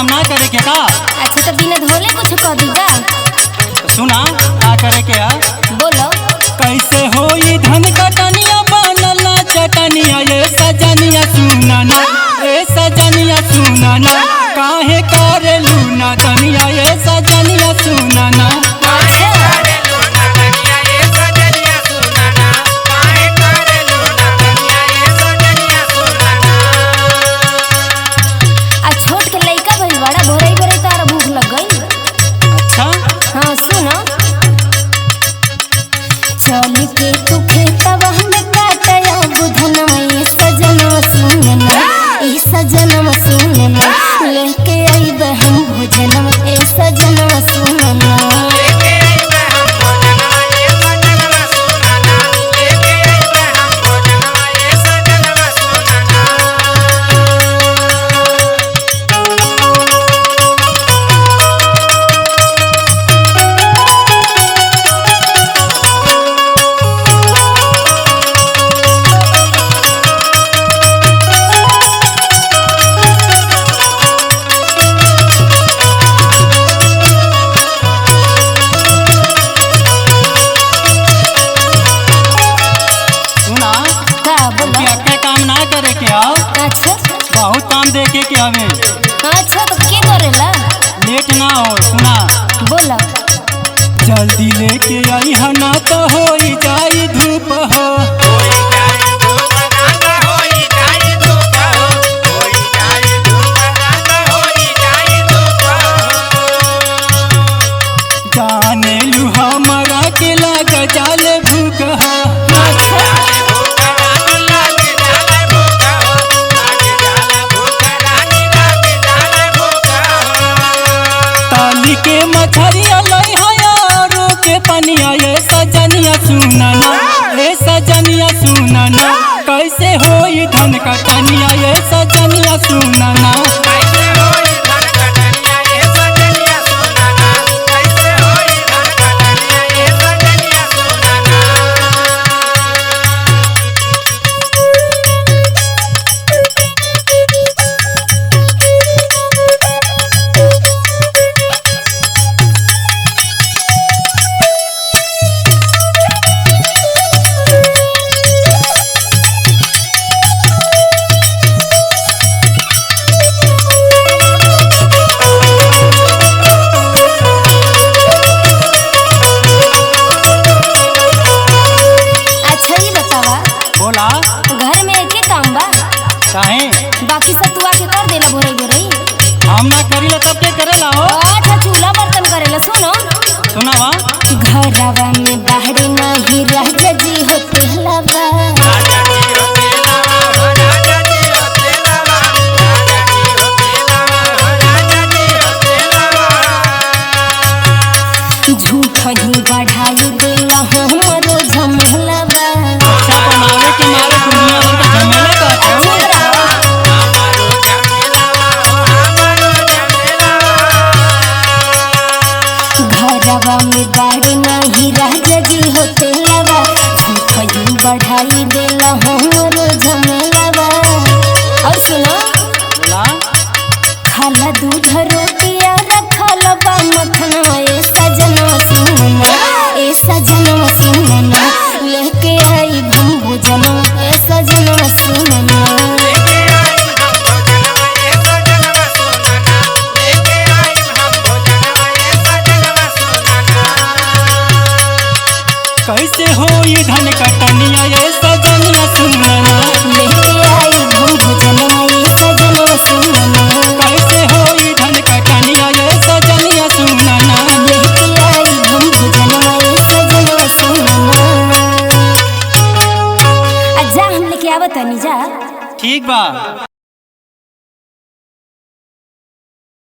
काम ना करे के का? अच्छा तो बिना धोले कुछ कह दी का? तो सुना का करे के है? बोलो। कैसे होई धन कटनिया बनल ना चटनिया ये सजनिया सुना ना, ए सजनिया सुना ना, काहे करेलू ना दनिया ये सजनिया सुना ना। छोट के लइका भइल बड़ा भोरई भोरई तार भूख लग गई। अच्छा हाँ सुनो। चल के तू खेतवा में काटया बुधनवा ये सजनवा सुनना, ए सजनवा सुनना, लेके आइब हम भोजनवा ए सजनवा सुनना। अच्छा बहुत काम देखे के हमें। अच्छा तो क्या करेला? लेट ना हो सुना। बोला। जल्दी लेके आई है ना तो हो जाई धूप हो। जाने लू हमारा के लग जाल भूख हो। के मछरिया लई हयारो के पनिया ये सजनिया सुना ना, ए सजनिया सुना ना, कैसे होई धन कटनिया ये सजनिया सुना ना। घर में एक काम बा काहे? बाकी सब तू आके कर देला भोरई भोरई। हम ना करीला तब के करेला हो। अच्छा चूल्हा बर्तन करेला। सुनो सुनावा। घरवा में बाहर नहीं राजा जी होते हलावा, झूठ ही बढ़ाई देला हमरो झमेलावा। अच्छा बनावे के मारे दुनिया भर का झमेला कहते हो। घरवा में बाड़ी नहीं राजा जी होते लवा, झूठ ही बढ़ाई देला हमरो झमेलावा। और सुनो। खाला दूध रोटिया रखल बा मखनवा ए सजनवा सुनना, ए सजनवा सुनना, लेके आई हम भोजनवा ए सजनवा सुनना। कैसे होई धन कटनिया ये सजनिया सुनना, लेके आई हम भोजनवा ए सजनवा सुनना। कैसे होई धन कटनिया ये सजनिया सुनना, लेके आई हम भोजनवा ए सजनवा सुनना। जा हम लेके आवत नहीं जा। ठीक बा।